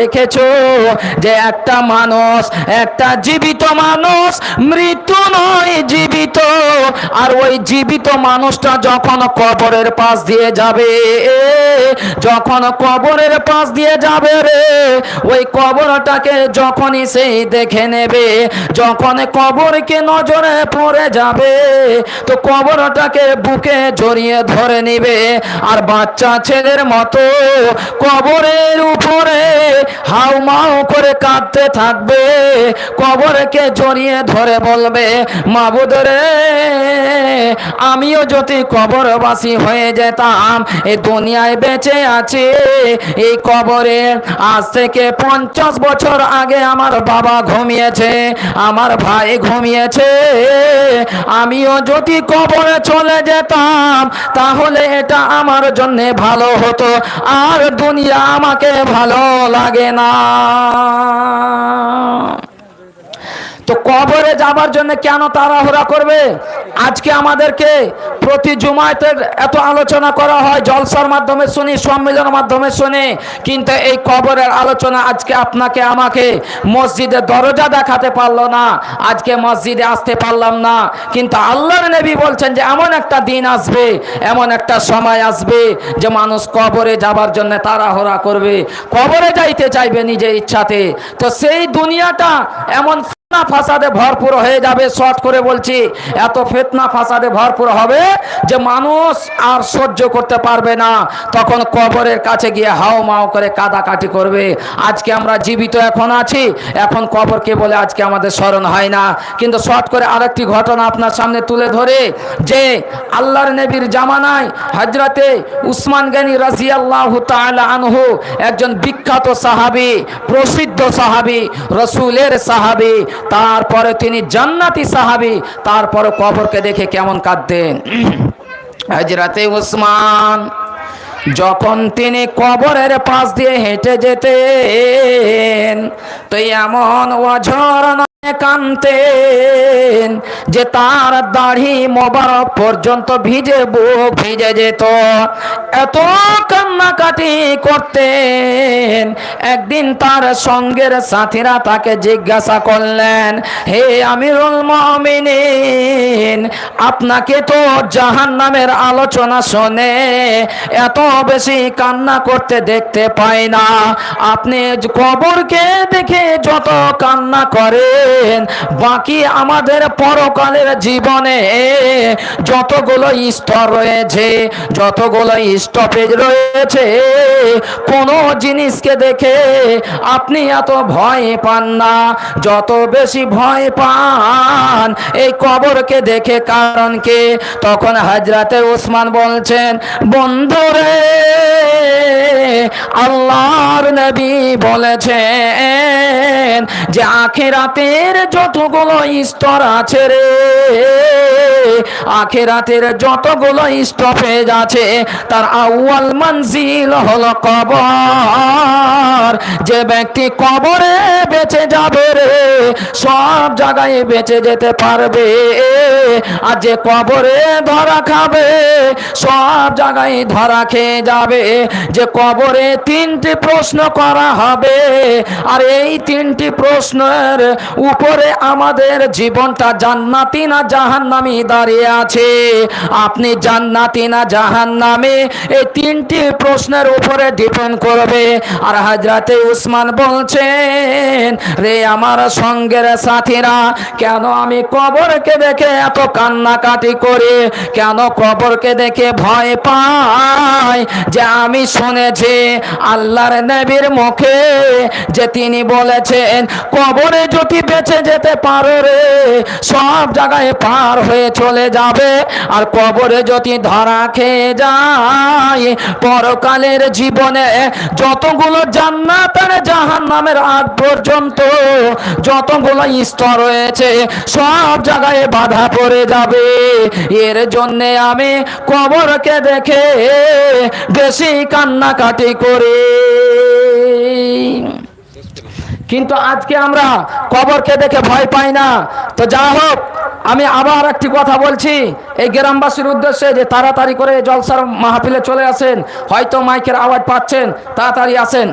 দেখেছো যে একটা মানুষ, একটা জীবিত মানুষ, মৃত্যু নয় জীবিত, আর ওই জীবিত মানুষটা যখন কবরের পাশ দিয়ে যাবে, যখন কবরের পাশ দিয়ে যাবে রে, ওই কবরটাকে যখনই সেই দেখে নেবে, যখন কবরকে নজরে পড়ে যাবে, তো কবরটাকে বুকে জড়িয়ে ধরে নিবে, আর বাচ্চা ছেলের মতো কবরের উপরে হাউমাউ করে কাঁদতে থাকবে, কবরকে জড়িয়ে ধরে বলবে, মাবুদ রে, আমিও যদি কবরবাসী হয়ে যেতাম, এই দুনিয়ায় বেঁচে আছি, এই কবরে আজ থেকে 50 বছর আগে আমার বাবা ঘুমিয়েছে, আমার ভাই ঘুমিয়েছে, আমিও যদি কবরে চলে যেতাম, তাহলে এটা আমার জন্য ভালো হতো, আর দুনিয়া আমাকে ভালো লাগে না। তো কবরে যাবার জন্য কেন তাড়াহুড়া করবে? আজকে আমাদেরকে প্রতি জুমাতে এত আলোচনা করা হয়, জলসার মাধ্যমে শুনি, সম্মেলনের মাধ্যমে শুনি, কিন্তু এই কবরের আলোচনা আজকে আপনাকে আমাকে মসজিদে দরজা দেখাতে পারলো না, আজকে মসজিদে আসতে পারলাম না, কিন্তু আল্লাহর নবী বলছেন যে এমন একটা দিন আসবে, এমন একটা সময় আসবে যে মানুষ কবরে যাবার জন্য তাড়াহুড়া করবে, কবরে যাইতে চাইবে নিজের ইচ্ছাতে। তো সেই দুনিয়াটা এমন ফিতনা ফাসাদে ভরপুর হয়ে যাবে, শর্ট করে বলছি, এত ফিতনা ফাসাদে ভরপুর হবে যে মানুষ আর সহ্য করতে পারবে না, তখন কবরের কাছে গিয়ে হাও মাও করে কাদাকাটি করবে। আজকে আমরা জীবিত এখন আছি, এখন কবরকে বলে আজকে আমাদের স্মরণ হয় না। কিন্তু শর্ট করে আরেকটি ঘটনা আপনার সামনে তুলে ধরে, যে আল্লাহর নবীর জামানায় হযরতে উসমান গনি রাদিয়াল্লাহু তাআলা আনহু একজন বিখ্যাত সাহাবী, প্রসিদ্ধ সাহাবী, রাসূলের সাহাবী, তারপরে তিনি জান্নাতি সাহাবী, তারপরে কবরকে দেখে কেমন কাঁদতেন। হযরতে উসমান যখন তিনি কবরের পাশ দিয়ে হেঁটে যেতেন, তো এমন অঝর কাঁদতেন যে তার দাড়ি মোবারক পর্যন্ত ভিজে, বুক ভিজে যেত, এত কান্নাকাটি করতেন। একদিন তার সঙ্গের সাথীরা তাকে জিজ্ঞাসা করলেন, হে আমিরুল মুমিনিন, আপনাকে তো জাহান্নামের আলোচনা শুনে এত বেশি কান্না করতে দেখতে পাই না, আপনি কবরকে দেখে যত কান্না করেন, বাকি আমাদের পরকালের জীবনে যতগুলো স্তর রয়েছে, যতগুলো স্টপেজ রয়েছে, কোন জিনিসকে দেখে আপনি এত ভয় পান না, যত বেশি ভয় পান এই কবরকে দেখে। কারণ কি? তখন হযরতে উসমান বলছেন, বন্ধুরে, আল্লাহর নবী বলেছেন যে আখিরাতের যতগুলো স্তর আছে রে, আখিরাতের যতগুলো স্টপেজ আছে, তার আউয়াল মঞ্জিল হলো কবর। যে ব্যক্তি কবরে বেঁচে যাবে রে, সব জায়গায় বেঁচে যেতে পারবে, আর যে কবরে ধরা খাবে, সব জায়গায় ধরা খেয়ে যাবে। যে কবরে 3টি প্রশ্ন করা হবে, আর এই 3টি প্রশ্নের উপরে আমাদের জীবনটা জান্নাতি না জাহান্নামী দাঁড়িয়ে আছে। আপনি জান্নাতি না জাহান্নামী, এই 3টি প্রশ্নের উপরে ডিপেন্ড করবে। আর হযরতে উসমান বলছেন, রে আমার সঙ্গের সাথীরা, কেন আমি কবরকে দেখে এত কান্নাকাটি করি, কেন কবরকে দেখে ভয় পাই? যে আমি শুনেছি আল্লাহর নবীর মুখে যে তিনি বলেছেন, কবরে যদি বেঁচে যেতে পারো রে, সব জায়গায় পার হয়ে চলে যাবে, আর কবরে যদি ধরা খেয়ে যায়, পরকালের জীবনে যতগুলো জান্নাত আর জাহান্নামের আগ পর্যন্ত যতগুলো স্তর রয়েছে, সব জায়গায় বাধা পড়ে যাবে। এর জন্যে আমি কবরকে দেখে বেশি কান্নাকাটি করি। কিন্তু আজকে আমরা কবরকে দেখে ভয় পাই না। তো যা হোক, আমি আবার একটি কথা বলছি এই গ্রামবাসীর উদ্দেশ্যে, যে তাড়াতাড়ি করে জলসার মাহফিলে চলে আসেন, হয়তো মাইকের আওয়াজ পাচ্ছেন, তাড়াতাড়ি আসেন।